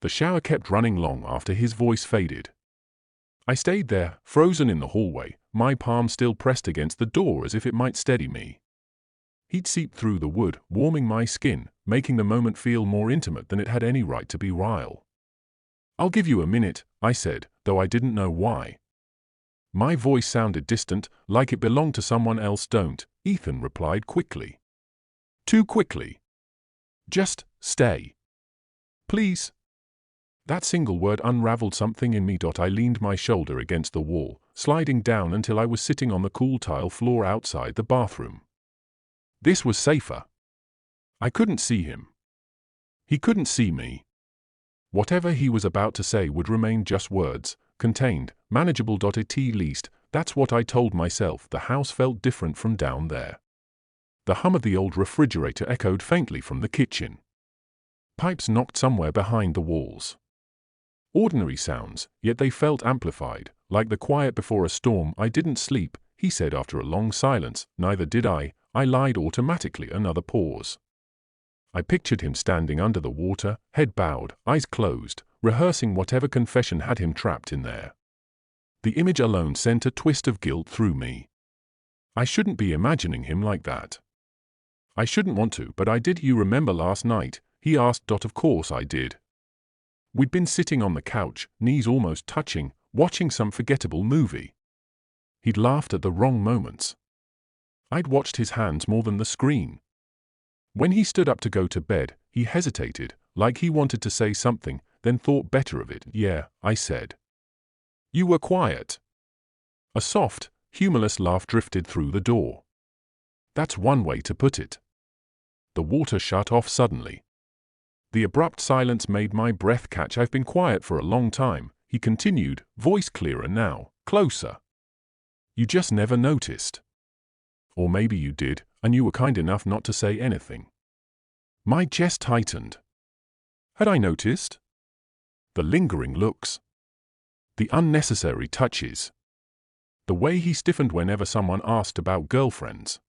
The shower kept running long after his voice faded. I stayed there, frozen in the hallway, my palm still pressed against the door as if it might steady me. Heat seeped through the wood, warming my skin, making the moment feel more intimate than it had any right to be real. "I'll give you a minute," I said, though I didn't know why. My voice sounded distant, like it belonged to someone else. "Don't," Ethan replied quickly. Too quickly. "Just stay. Please." That single word unraveled something in me. I leaned my shoulder against the wall, sliding down until I was sitting on the cool tile floor outside the bathroom. This was safer. I couldn't see him. He couldn't see me. Whatever he was about to say would remain just words, contained, manageable. At least, that's what I told myself. The house felt different from down there. The hum of the old refrigerator echoed faintly from the kitchen. Pipes knocked somewhere behind the walls. Ordinary sounds, yet they felt amplified, like the quiet before a storm. "I didn't sleep," he said after a long silence. "Neither did I." I lied automatically. Another pause. I pictured him standing under the water, head bowed, eyes closed, rehearsing whatever confession had him trapped in there. The image alone sent a twist of guilt through me. I shouldn't be imagining him like that. I shouldn't want to, but I did. "You remember last night?" he asked. Of course I did. We'd been sitting on the couch, knees almost touching, watching some forgettable movie. He'd laughed at the wrong moments. I'd watched his hands more than the screen. When he stood up to go to bed, he hesitated, like he wanted to say something, then thought better of it. "Yeah," I said. "You were quiet." A soft, humorless laugh drifted through the door. That's one way to put it. The water shut off suddenly. The abrupt silence made my breath catch. "I've been quiet for a long time," he continued, voice clearer now, closer. "You just never noticed. Or maybe you did, and you were kind enough not to say anything." My chest tightened. Had I noticed? The lingering looks. The unnecessary touches. The way he stiffened whenever someone asked about girlfriends.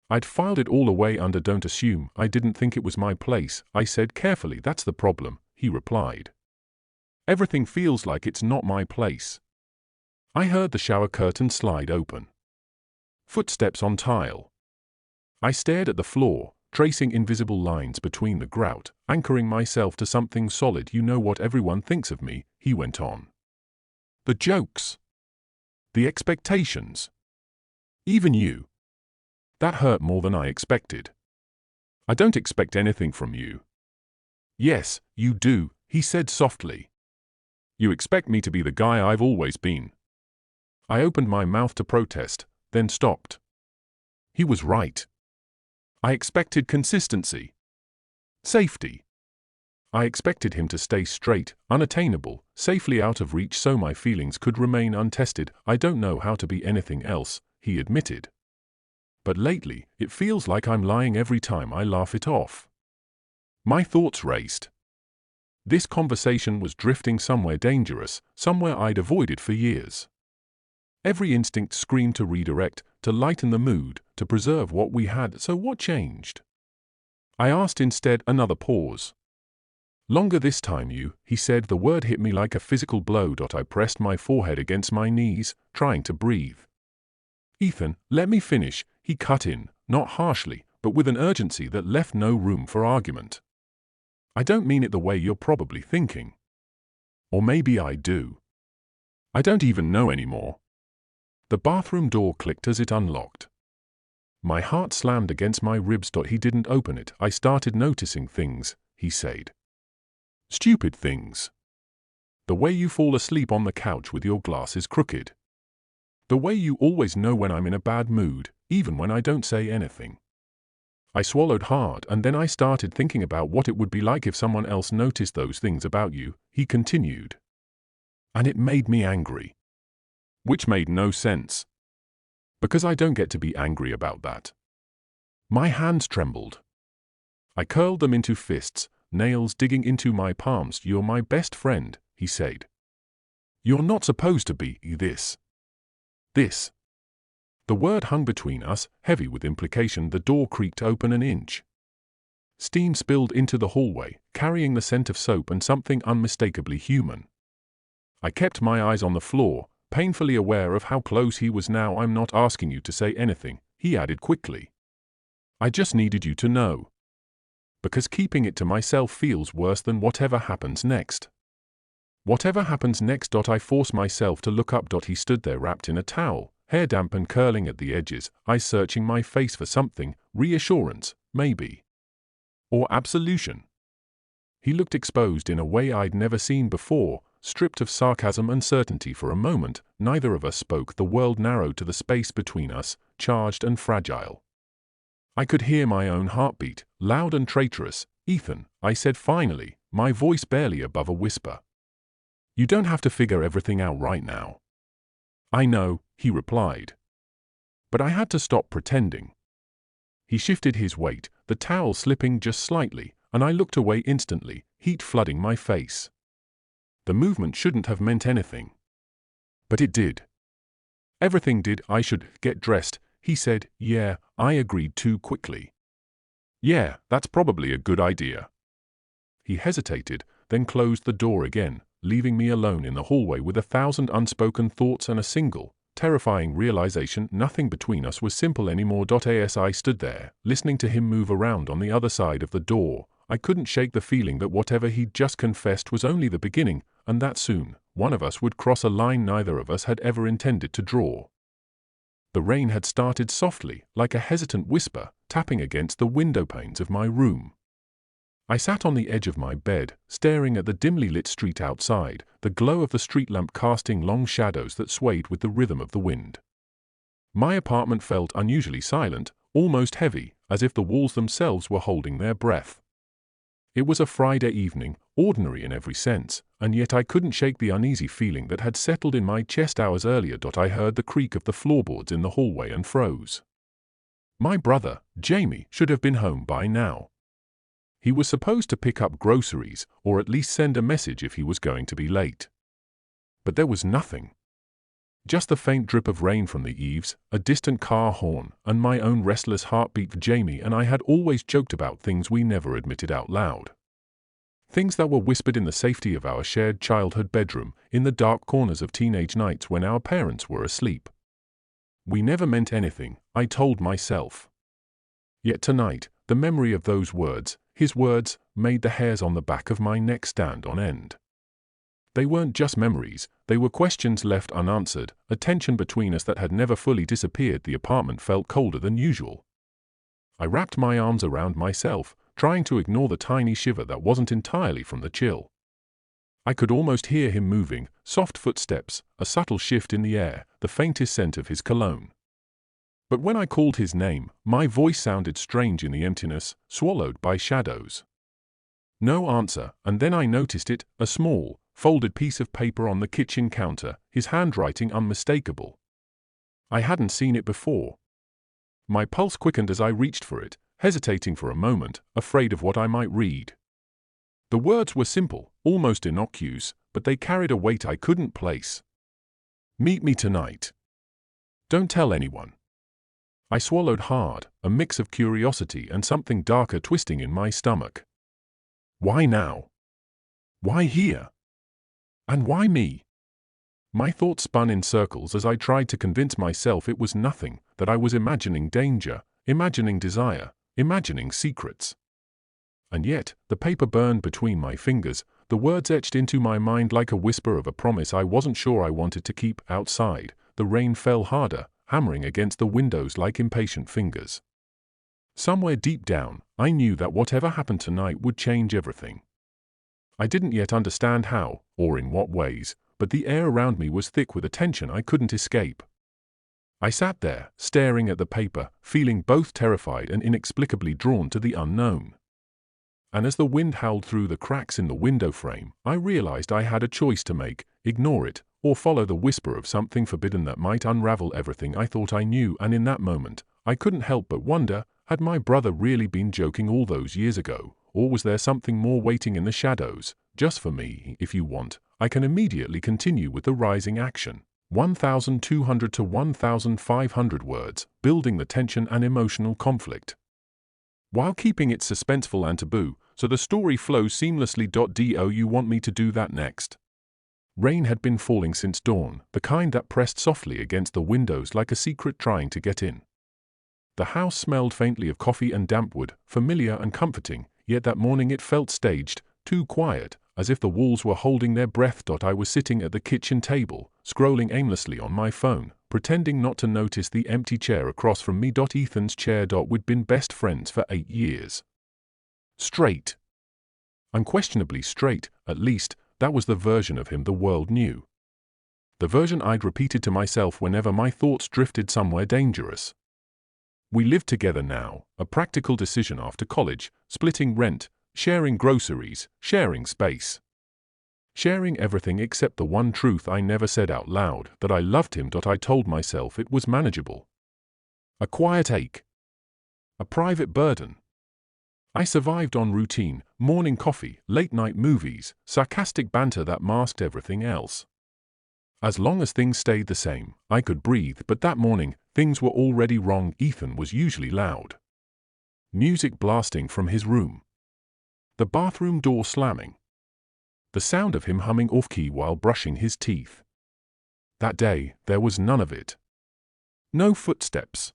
I'd filed it all away under "Don't assume." "I didn't think it was my place," I said carefully. "That's the problem," he replied. "Everything feels like it's not my place." I heard the shower curtain slide open. Footsteps on tile. I stared at the floor, tracing invisible lines between the grout, anchoring myself to something solid. "You know what everyone thinks of me," he went on. "The jokes. The expectations. Even you." That hurt more than I expected. "I don't expect anything from you." "Yes, you do," he said softly. "You expect me to be the guy I've always been." I opened my mouth to protest, then stopped. He was right. I expected consistency. Safety. I expected him to stay straight, unattainable, safely out of reach so my feelings could remain untested. "I don't know how to be anything else," he admitted. "But lately, it feels like I'm lying every time I laugh it off." My thoughts raced. This conversation was drifting somewhere dangerous, somewhere I'd avoided for years. Every instinct screamed to redirect, to lighten the mood, to preserve what we had. So what changed? I asked instead. Another pause. "Longer this time, he said. The word hit me like a physical blow. I pressed my forehead against my knees, trying to breathe. "Ethan, let me finish," he cut in, not harshly, but with an urgency that left no room for argument. "I don't mean it the way you're probably thinking. Or maybe I do. I don't even know anymore." The bathroom door clicked as it unlocked. My heart slammed against my ribs. He didn't open it. "I started noticing things," he said. "Stupid things. The way you fall asleep on the couch with your glasses crooked. The way you always know when I'm in a bad mood, even when I don't say anything." I swallowed hard, and then I started thinking about what it would be like if someone else noticed those things about you, he continued. And it made me angry. Which made no sense. Because I don't get to be angry about that. My hands trembled. I curled them into fists, nails digging into my palms. "You're my best friend," he said. "You're not supposed to be this. This." The word hung between us, heavy with implication. The door creaked open an inch. Steam spilled into the hallway, carrying the scent of soap and something unmistakably human. I kept my eyes on the floor, painfully aware of how close he was now. "I'm not asking you to say anything," he added quickly. "I just needed you to know. Because keeping it to myself feels worse than whatever happens next." "Whatever happens next." I forced myself to look up. He stood there wrapped in a towel, hair damp and curling at the edges, eyes searching my face for something, reassurance, maybe. Or absolution. He looked exposed in a way I'd never seen before, stripped of sarcasm and certainty. For a moment, neither of us spoke. The world narrowed to the space between us, charged and fragile. I could hear my own heartbeat, loud and traitorous. "Ethan," I said finally, my voice barely above a whisper. "You don't have to figure everything out right now." "I know," he replied. But I had to stop pretending. He shifted his weight, the towel slipping just slightly, and I looked away instantly, heat flooding my face. The movement shouldn't have meant anything. But it did. Everything did. "I should get dressed," he said. "Yeah," I agreed too quickly. "Yeah, that's probably a good idea." He hesitated, then closed the door again, leaving me alone in the hallway with 1,000 unspoken thoughts and a single, terrifying realization: nothing between us was simple anymore. As I stood there, listening to him move around on the other side of the door, I couldn't shake the feeling that whatever he'd just confessed was only the beginning, and that soon, one of us would cross a line neither of us had ever intended to draw. The rain had started softly, like a hesitant whisper, tapping against the window panes of my room. I sat on the edge of my bed, staring at the dimly lit street outside, the glow of the street lamp casting long shadows that swayed with the rhythm of the wind. My apartment felt unusually silent, almost heavy, as if the walls themselves were holding their breath. It was a Friday evening, ordinary in every sense, and yet I couldn't shake the uneasy feeling that had settled in my chest hours earlier. I heard the creak of the floorboards in the hallway and froze. My brother, Jamie, should have been home by now. He was supposed to pick up groceries, or at least send a message if he was going to be late. But there was nothing. Just the faint drip of rain from the eaves, a distant car horn, and my own restless heartbeat. Jamie and I had always joked about things we never admitted out loud. Things that were whispered in the safety of our shared childhood bedroom, in the dark corners of teenage nights when our parents were asleep. We never meant anything, I told myself. Yet tonight, the memory of those words, his words, made the hairs on the back of my neck stand on end. They weren't just memories, they were questions left unanswered, a tension between us that had never fully disappeared. The apartment felt colder than usual. I wrapped my arms around myself, trying to ignore the tiny shiver that wasn't entirely from the chill. I could almost hear him moving, soft footsteps, a subtle shift in the air, the faintest scent of his cologne. But when I called his name, my voice sounded strange in the emptiness, swallowed by shadows. No answer, and then I noticed it, a small, folded piece of paper on the kitchen counter, his handwriting unmistakable. I hadn't seen it before. My pulse quickened as I reached for it, hesitating for a moment, afraid of what I might read. The words were simple, almost innocuous, but they carried a weight I couldn't place. "Meet me tonight. Don't tell anyone." I swallowed hard, a mix of curiosity and something darker twisting in my stomach. Why now? Why here? And why me? My thoughts spun in circles as I tried to convince myself it was nothing, that I was imagining danger, imagining desire, imagining secrets. And yet, the paper burned between my fingers, the words etched into my mind like a whisper of a promise I wasn't sure I wanted to keep. Outside, the rain fell harder, hammering against the windows like impatient fingers. Somewhere deep down, I knew that whatever happened tonight would change everything. I didn't yet understand how, or in what ways, but the air around me was thick with a tension I couldn't escape. I sat there, staring at the paper, feeling both terrified and inexplicably drawn to the unknown. And as the wind howled through the cracks in the window frame, I realized I had a choice to make: ignore it, or follow the whisper of something forbidden that might unravel everything I thought I knew. And in that moment, I couldn't help but wonder, had my brother really been joking all those years ago, or was there something more waiting in the shadows, just for me? If you want, I can immediately continue with the rising action. 1,200 to 1,500 words, building the tension and emotional conflict. while keeping it suspenseful and taboo, so the story flows seamlessly. Do you want me to do that next? Rain had been falling since dawn, the kind that pressed softly against the windows like a secret trying to get in. The house smelled faintly of coffee and damp wood, familiar and comforting, yet that morning it felt staged, too quiet, as if the walls were holding their breath. I was sitting at the kitchen table, scrolling aimlessly on my phone, pretending not to notice the empty chair across from me. Ethan's chair. We'd been best friends for 8 years. Straight. Unquestionably straight, at least, that was the version of him the world knew. The version I'd repeated to myself whenever my thoughts drifted somewhere dangerous. We lived together now, a practical decision after college, splitting rent, sharing groceries, sharing space. Sharing everything except the one truth I never said out loud, that I loved him. I told myself it was manageable. A quiet ache. A private burden. I survived on routine, morning coffee, late-night movies, sarcastic banter that masked everything else. As long as things stayed the same, I could breathe. But that morning, things were already wrong. Ethan was usually loud. Music blasting from his room. The bathroom door slamming. The sound of him humming off-key while brushing his teeth. That day, there was none of it. No footsteps.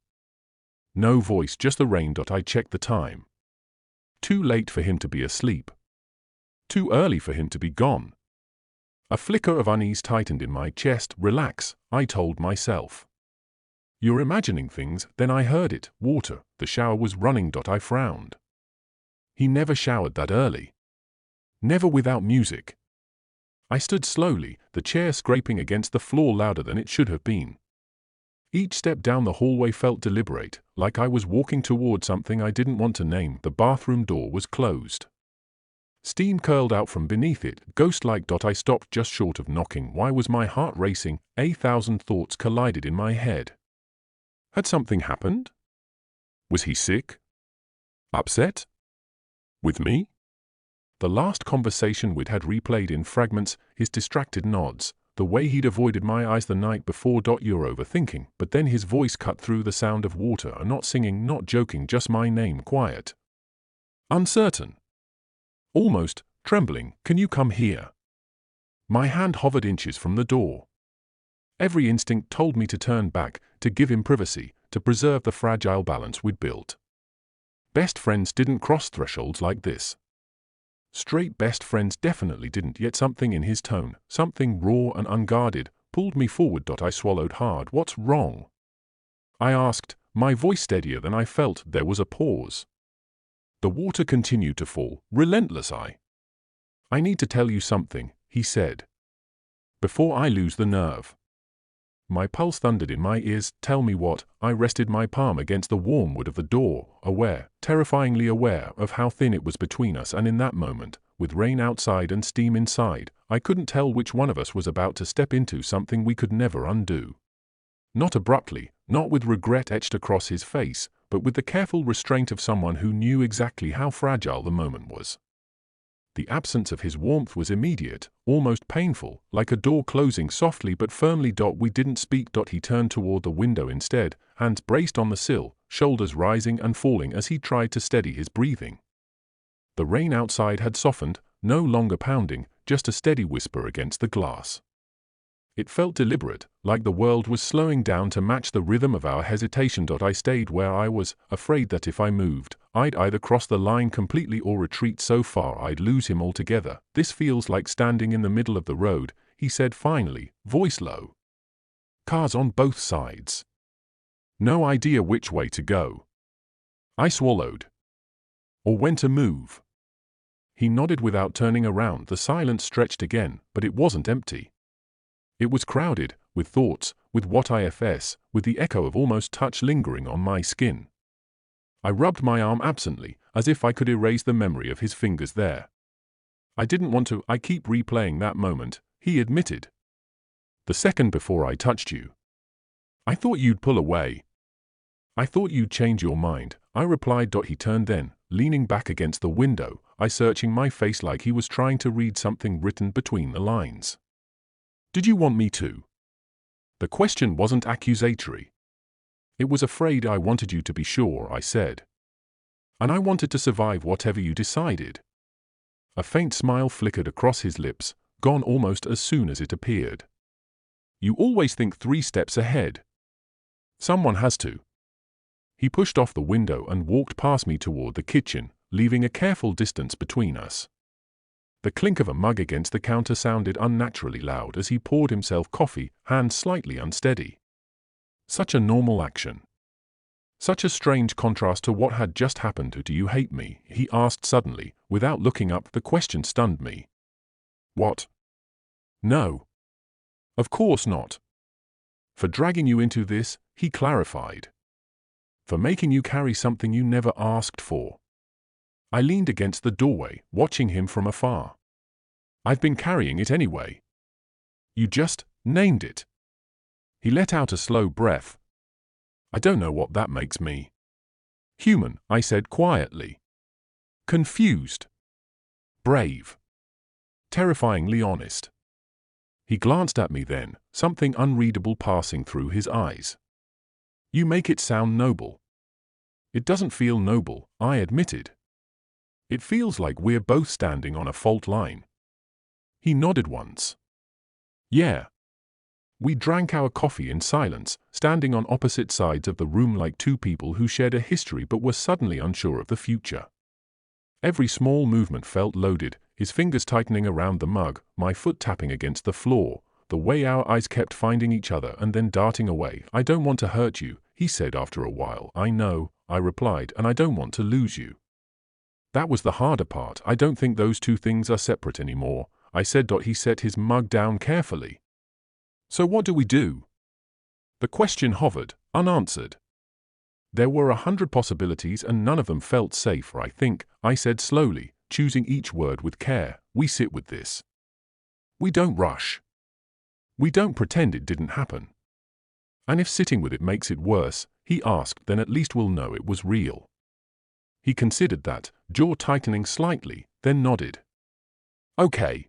No voice, just the rain. I checked the time. Too late for him to be asleep. Too early for him to be gone. A flicker of unease tightened in my chest. Relax, I told myself. You're imagining things. Then I heard it. Water. The shower was running. I frowned. He never showered that early. Never without music. I stood slowly, the chair scraping against the floor louder than it should have been. Each step down the hallway felt deliberate, like I was walking toward something I didn't want to name. The bathroom door was closed. Steam curled out from beneath it, ghost-like. I stopped just short of knocking. Why was my heart racing? 1,000 thoughts collided in my head. Had something happened? Was he sick? Upset? With me? The last conversation we'd had replayed in fragments, his distracted nods, the way he'd avoided my eyes the night before. You're overthinking. But then his voice cut through the sound of water. Not singing, not joking, just my name, quiet. Uncertain. Almost trembling. Can you come here? My hand hovered inches from the door. Every instinct told me to turn back, to give him privacy, to preserve the fragile balance we'd built. Best friends didn't cross thresholds like this. Straight best friends definitely didn't. Yet something in his tone, something raw and unguarded, pulled me forward. I swallowed hard. What's wrong? I asked, my voice steadier than I felt. There was a pause. The water continued to fall, relentless. I need to tell you something, he said. Before I lose the nerve. My pulse thundered in my ears. Tell me what. I rested my palm against the warm wood of the door, aware, terrifyingly aware, of how thin it was between us. And in that moment, with rain outside and steam inside, I couldn't tell which one of us was about to step into something we could never undo. Not abruptly, not with regret etched across his face, but with the careful restraint of someone who knew exactly how fragile the moment was. The absence of his warmth was immediate, almost painful, like a door closing softly but firmly. We didn't speak. He turned toward the window instead, hands braced on the sill, shoulders rising and falling as he tried to steady his breathing. The rain outside had softened, no longer pounding, just a steady whisper against the glass. It felt deliberate, like the world was slowing down to match the rhythm of our hesitation. I stayed where I was, afraid that if I moved, I'd either cross the line completely or retreat so far I'd lose him altogether. This feels like standing in the middle of the road, he said finally, voice low. Cars on both sides. No idea which way to go. I swallowed. Or when to move. He nodded without turning around. The silence stretched again, but it wasn't empty. It was crowded, with thoughts, with what ifs, with the echo of almost touch lingering on my skin. I rubbed my arm absently, as if I could erase the memory of his fingers there. I didn't want to. I keep replaying that moment, he admitted. The second before I touched you. I thought you'd pull away. I thought you'd change your mind, I replied. He turned then, leaning back against the window, I searching my face like he was trying to read something written between the lines. Did you want me to? The question wasn't accusatory. It was afraid. I wanted you to be sure, I said. And I wanted to survive whatever you decided. A faint smile flickered across his lips, gone almost as soon as it appeared. You always think 3 steps ahead. Someone has to. He pushed off the window and walked past me toward the kitchen, leaving a careful distance between us. The clink of a mug against the counter sounded unnaturally loud as he poured himself coffee, hands slightly unsteady. Such a normal action. Such a strange contrast to what had just happened. Do you hate me? He asked suddenly, without looking up. The question stunned me. What? No. Of course not. For dragging you into this, he clarified. For making you carry something you never asked for. I leaned against the doorway, watching him from afar. I've been carrying it anyway. You just named it. He let out a slow breath. I don't know what that makes me. Human, I said quietly. Confused. Brave. Terrifyingly honest. He glanced at me then, something unreadable passing through his eyes. You make it sound noble. It doesn't feel noble, I admitted. It feels like we're both standing on a fault line. He nodded once. Yeah. We drank our coffee in silence, standing on opposite sides of the room like 2 people who shared a history but were suddenly unsure of the future. Every small movement felt loaded, his fingers tightening around the mug, my foot tapping against the floor, the way our eyes kept finding each other and then darting away. I don't want to hurt you, he said after a while. I know, I replied, and I don't want to lose you. That was the harder part. I don't think those 2 things are separate anymore, I said. He set his mug down carefully. So what do we do? The question hovered, unanswered. There were 100 possibilities and none of them felt safe. I think, I said slowly, choosing each word with care. We sit with this. We don't rush. We don't pretend it didn't happen. And if sitting with it makes it worse, he asked, then at least we'll know it was real. He considered that, jaw tightening slightly, then nodded. Okay.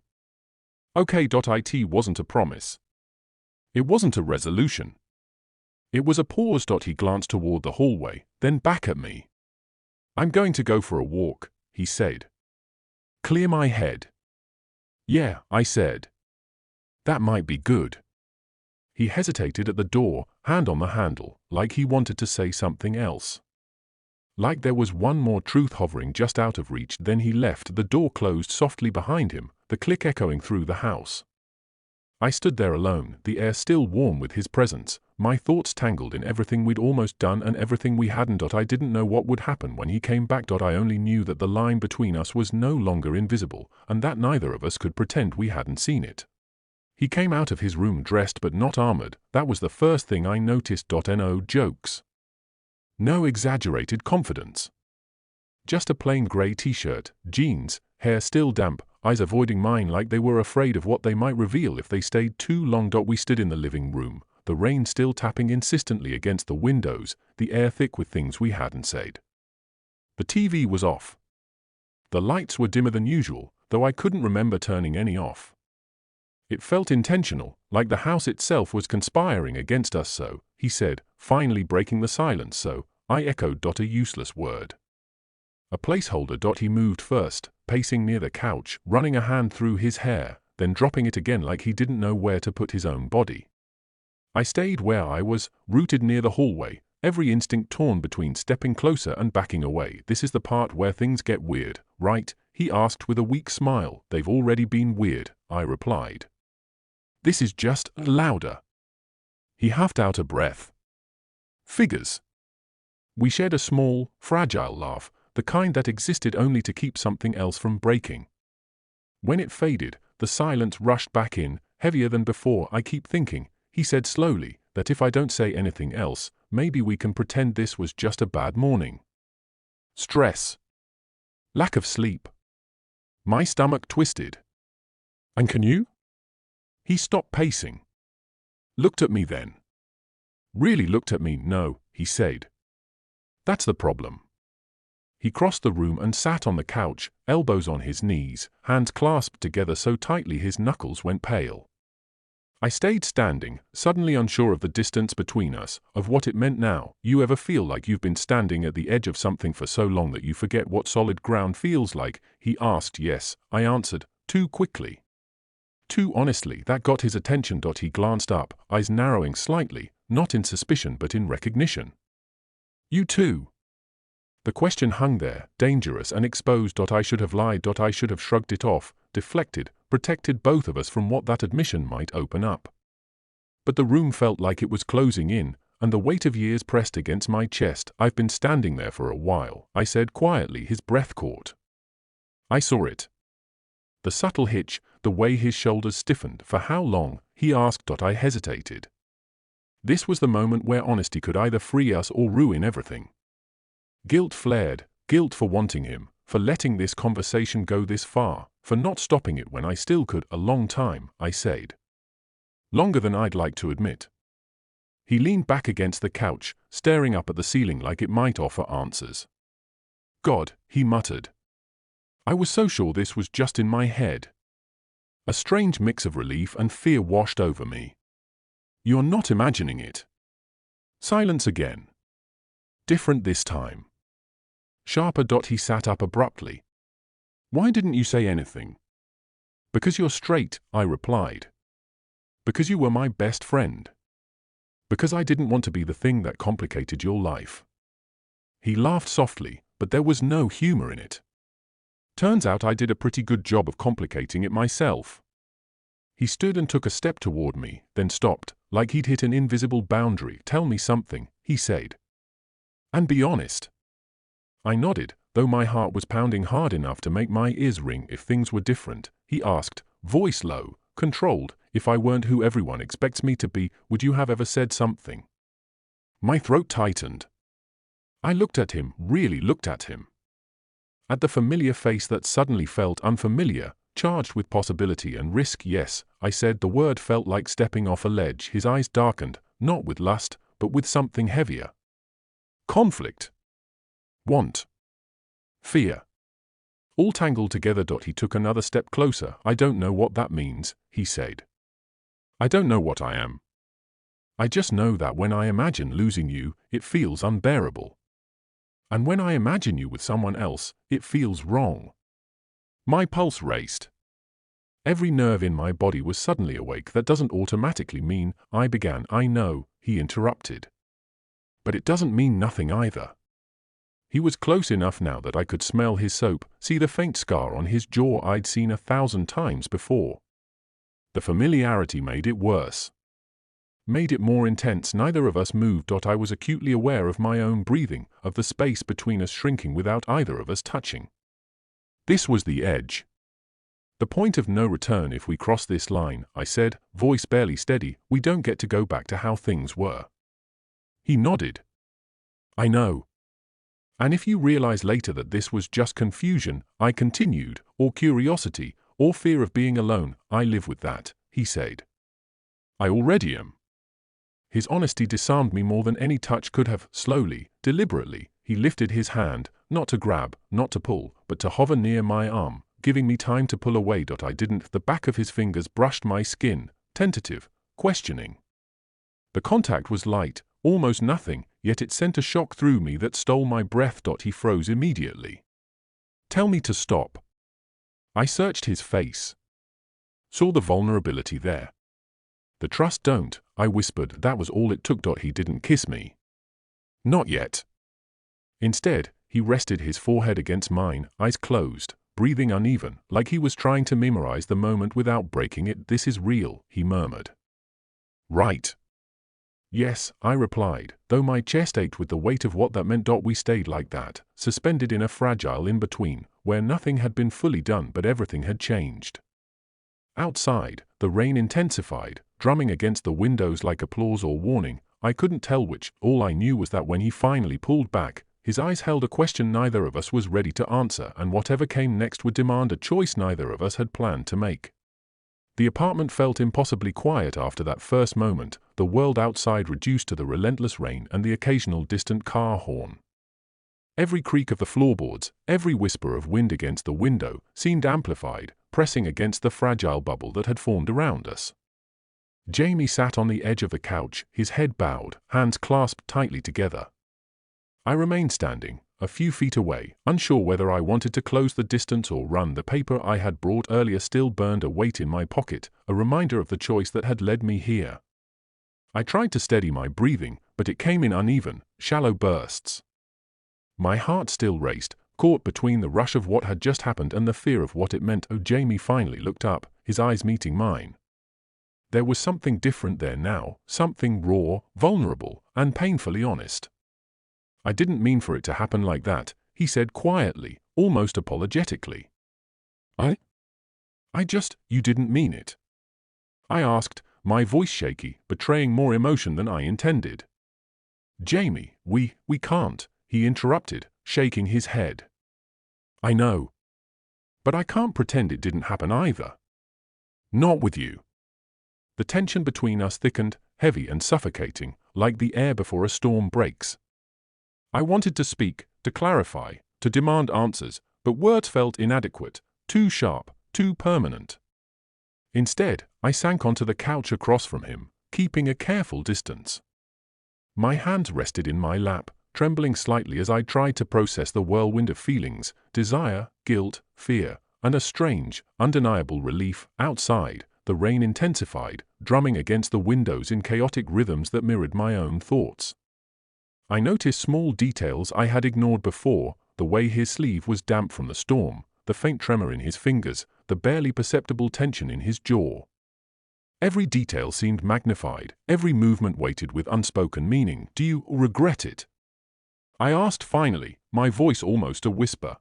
Okay. It wasn't a promise. It wasn't a resolution. It was a pause. He glanced toward the hallway, then back at me. I'm going to go for a walk, he said. Clear my head. Yeah, I said. That might be good. He hesitated at the door, hand on the handle, like he wanted to say something else. Like there was one more truth hovering just out of reach. Then he left. The door closed softly behind him, the click echoing through the house. I stood there alone, the air still warm with his presence, my thoughts tangled in everything we'd almost done and everything we hadn't. I didn't know what would happen when he came back. I only knew that the line between us was no longer invisible, and that neither of us could pretend we hadn't seen it. He came out of his room dressed but not armored. That was the first thing I noticed. No jokes. No exaggerated confidence. Just a plain grey t-shirt, jeans, hair still damp, eyes avoiding mine like they were afraid of what they might reveal if they stayed too long. We stood in the living room, the rain still tapping insistently against the windows, the air thick with things we hadn't said. The TV was off. The lights were dimmer than usual, though I couldn't remember turning any off. It felt intentional, like the house itself was conspiring against us. So, he said, finally breaking the silence. So, I echoed. A useless word. A placeholder. He moved first, pacing near the couch, running a hand through his hair, then dropping it again like he didn't know where to put his own body. I stayed where I was, rooted near the hallway, every instinct torn between stepping closer and backing away. This is the part where things get weird, right? He asked with a weak smile. They've already been weird, I replied. This is just louder. He huffed out a breath. Figures. We shared a small, fragile laugh, the kind that existed only to keep something else from breaking. When it faded, the silence rushed back in, heavier than before. I keep thinking, he said slowly, that if I don't say anything else, maybe we can pretend this was just a bad morning. Stress. Lack of sleep. My stomach twisted. And can you? He stopped pacing. Looked at me then. Really looked at me. No, he said. That's the problem. He crossed the room and sat on the couch, elbows on his knees, hands clasped together so tightly his knuckles went pale. I stayed standing, suddenly unsure of the distance between us, of what it meant now. You ever feel like you've been standing at the edge of something for so long that you forget what solid ground feels like? He asked. Yes, I answered, too quickly. Too honestly. That got his attention. He glanced up, eyes narrowing slightly, not in suspicion but in recognition. You too? The question hung there, dangerous and exposed. I should have lied. I should have shrugged it off, deflected, protected both of us from what that admission might open up. But the room felt like it was closing in, and the weight of years pressed against my chest. I've been standing there for a while, I said quietly. His breath caught. I saw it. The subtle hitch, the way his shoulders stiffened. For how long? He asked. I hesitated. This was the moment where honesty could either free us or ruin everything. Guilt flared, guilt for wanting him, for letting this conversation go this far, for not stopping it when I still could. A long time, I said. Longer than I'd like to admit. He leaned back against the couch, staring up at the ceiling like it might offer answers. God, he muttered. I was so sure this was just in my head. A strange mix of relief and fear washed over me. You're not imagining it. Silence again. Different this time. Sharper. He sat up abruptly. Why didn't you say anything? Because you're straight, I replied. Because you were my best friend. Because I didn't want to be the thing that complicated your life. He laughed softly, but there was no humor in it. Turns out I did a pretty good job of complicating it myself. He stood and took a step toward me, then stopped, like he'd hit an invisible boundary. Tell me something, he said. And be honest. I nodded, though my heart was pounding hard enough to make my ears ring. If things were different, he asked, voice low, controlled, if I weren't who everyone expects me to be, would you have ever said something? My throat tightened. I looked at him, really looked at him. At the familiar face that suddenly felt unfamiliar, charged with possibility and risk. Yes, I said. The word felt like stepping off a ledge. His eyes darkened, not with lust, but with something heavier. Conflict. Want. Fear. All tangled together. He took another step closer. I don't know what that means, he said. I don't know what I am. I just know that when I imagine losing you, it feels unbearable. And when I imagine you with someone else, it feels wrong. My pulse raced. Every nerve in my body was suddenly awake. That doesn't automatically mean, I began. I know, he interrupted. But it doesn't mean nothing either. He was close enough now that I could smell his soap, see the faint scar on his jaw I'd seen 1,000 times before. The familiarity made it worse. Made it more intense. Neither of us moved. I was acutely aware of my own breathing, of the space between us shrinking without either of us touching. This was the edge. The point of no return. If we cross this line, I said, voice barely steady, we don't get to go back to how things were. He nodded. I know. And if you realize later that this was just confusion, I continued, or curiosity, or fear of being alone, I live with that, he said. I already am. His honesty disarmed me more than any touch could have. Slowly, deliberately, he lifted his hand, not to grab, not to pull, but to hover near my arm, giving me time to pull away. I didn't. The back of his fingers brushed my skin, tentative, questioning. The contact was light, almost nothing, yet it sent a shock through me that stole my breath. He froze immediately. Tell me to stop. I searched his face. Saw the vulnerability there. The trust. Don't, I whispered. That was all it took. He didn't kiss me. Not yet. Instead, he rested his forehead against mine, eyes closed, breathing uneven, like he was trying to memorize the moment without breaking it. This is real, he murmured. Right. Yes, I replied, though my chest ached with the weight of what that meant. We stayed like that, suspended in a fragile in-between, where nothing had been fully done but everything had changed. Outside, the rain intensified, drumming against the windows like applause or warning. I couldn't tell which. All I knew was that when he finally pulled back, his eyes held a question neither of us was ready to answer, and whatever came next would demand a choice neither of us had planned to make. The apartment felt impossibly quiet after that first moment, the world outside reduced to the relentless rain and the occasional distant car horn. Every creak of the floorboards, every whisper of wind against the window, seemed amplified, pressing against the fragile bubble that had formed around us. Jamie sat on the edge of the couch, his head bowed, hands clasped tightly together. I remained standing, a few feet away, unsure whether I wanted to close the distance or run. The paper I had brought earlier still burned a weight in my pocket, a reminder of the choice that had led me here. I tried to steady my breathing, but it came in uneven, shallow bursts. My heart still raced, caught between the rush of what had just happened and the fear of what it meant. Oh, Jamie finally looked up, his eyes meeting mine. There was something different there now, something raw, vulnerable, and painfully honest. "I didn't mean for it to happen like that," he said quietly, almost apologetically. You didn't mean it?" I asked, my voice shaky, betraying more emotion than I intended. "Jamie, we can't," he interrupted, shaking his head. "I know. But I can't pretend it didn't happen either. Not with you." The tension between us thickened, heavy and suffocating, like the air before a storm breaks. I wanted to speak, to clarify, to demand answers, but words felt inadequate, too sharp, too permanent. Instead, I sank onto the couch across from him, keeping a careful distance. My hands rested in my lap, trembling slightly as I tried to process the whirlwind of feelings, desire, guilt, fear, and a strange, undeniable relief. Outside, the rain intensified, drumming against the windows in chaotic rhythms that mirrored my own thoughts. I noticed small details I had ignored before, the way his sleeve was damp from the storm, the faint tremor in his fingers, the barely perceptible tension in his jaw. Every detail seemed magnified, every movement weighted with unspoken meaning. "Do you regret it?" I asked finally, my voice almost a whisper.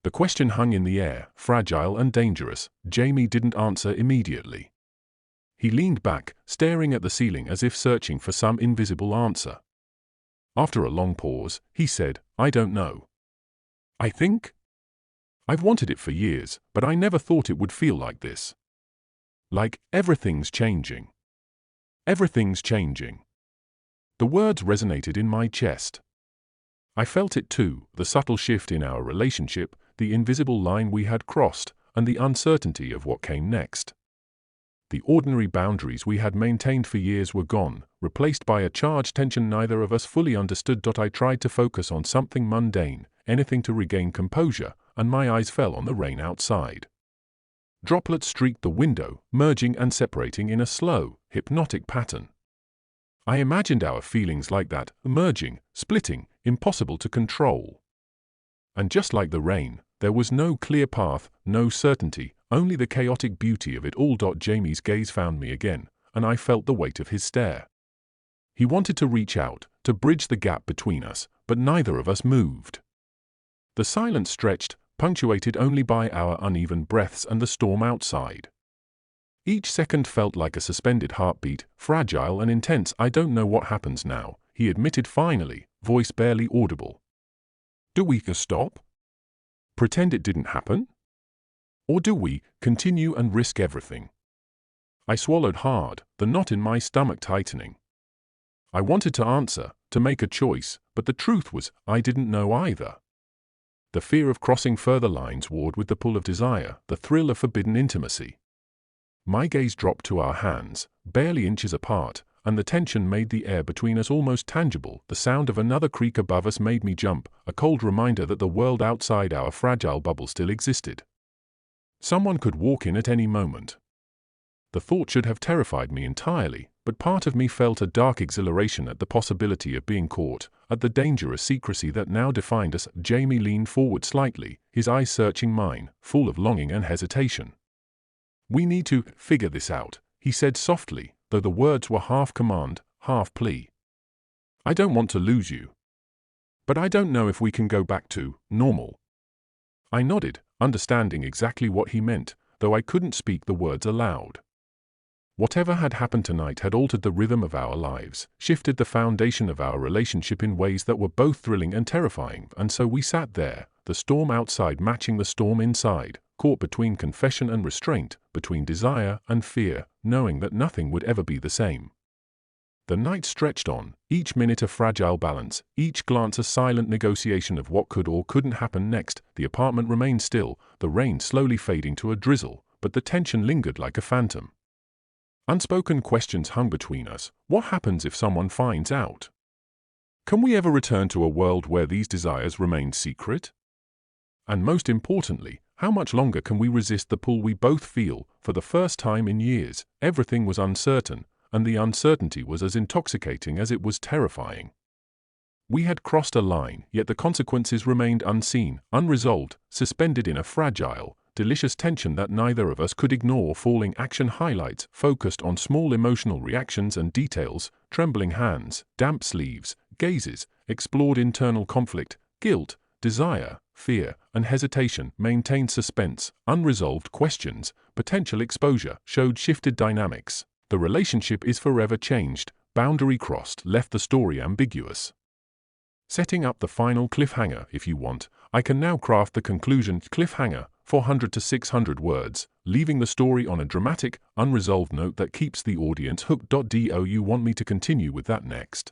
The question hung in the air, fragile and dangerous. Jamie didn't answer immediately. He leaned back, staring at the ceiling as if searching for some invisible answer. After a long pause, he said, "I don't know. I think I've wanted it for years, but I never thought it would feel like this. Like everything's changing. Everything's changing." The words resonated in my chest. I felt it too, the subtle shift in our relationship, the invisible line we had crossed, and the uncertainty of what came next. The ordinary boundaries we had maintained for years were gone, replaced by a charged tension neither of us fully understood. I tried to focus on something mundane, anything to regain composure, and my eyes fell on the rain outside. Droplets streaked the window, merging and separating in a slow, hypnotic pattern. I imagined our feelings like that, merging, splitting, impossible to control. And just like the rain, there was no clear path, no certainty, only the chaotic beauty of it all. Jamie's gaze found me again, and I felt the weight of his stare. He wanted to reach out, to bridge the gap between us, but neither of us moved. The silence stretched, punctuated only by our uneven breaths and the storm outside. Each second felt like a suspended heartbeat, fragile and intense. "I don't know what happens now," he admitted finally, voice barely audible. "Do we stop? Pretend it didn't happen? Or do we continue and risk everything?" I swallowed hard, the knot in my stomach tightening. I wanted to answer, to make a choice, but the truth was, I didn't know either. The fear of crossing further lines warred with the pull of desire, the thrill of forbidden intimacy. My gaze dropped to our hands, barely inches apart, and the tension made the air between us almost tangible. The sound of another creak above us made me jump, a cold reminder that the world outside our fragile bubble still existed. Someone could walk in at any moment. The thought should have terrified me entirely, but part of me felt a dark exhilaration at the possibility of being caught, at the dangerous secrecy that now defined us. Jamie leaned forward slightly, his eyes searching mine, full of longing and hesitation. "We need to figure this out," he said softly, though the words were half command, half plea. "I don't want to lose you. But I don't know if we can go back to normal." I nodded, understanding exactly what he meant, though I couldn't speak the words aloud. Whatever had happened tonight had altered the rhythm of our lives, shifted the foundation of our relationship in ways that were both thrilling and terrifying, and so we sat there, the storm outside matching the storm inside, caught between confession and restraint, between desire and fear, knowing that nothing would ever be the same. The night stretched on, each minute a fragile balance, each glance a silent negotiation of what could or couldn't happen next. The apartment remained still, the rain slowly fading to a drizzle, but the tension lingered like a phantom. Unspoken questions hung between us. What happens if someone finds out? Can we ever return to a world where these desires remain secret? And most importantly, how much longer can we resist the pull we both feel? For the first time in years, everything was uncertain, and the uncertainty was as intoxicating as it was terrifying. We had crossed a line, yet the consequences remained unseen, unresolved, suspended in a fragile, delicious tension that neither of us could ignore. Falling action highlights focused on small emotional reactions and details, trembling hands, damp sleeves, gazes, explored internal conflict, guilt, desire, fear, and hesitation, maintained suspense, unresolved questions, potential exposure, showed shifted dynamics. The relationship is forever changed, boundary crossed, left the story ambiguous. Setting up the final cliffhanger. If you want, I can now craft the conclusion. Cliffhanger, 400 to 600 words, leaving the story on a dramatic, unresolved note that keeps the audience hooked. Do you want me to continue with that next?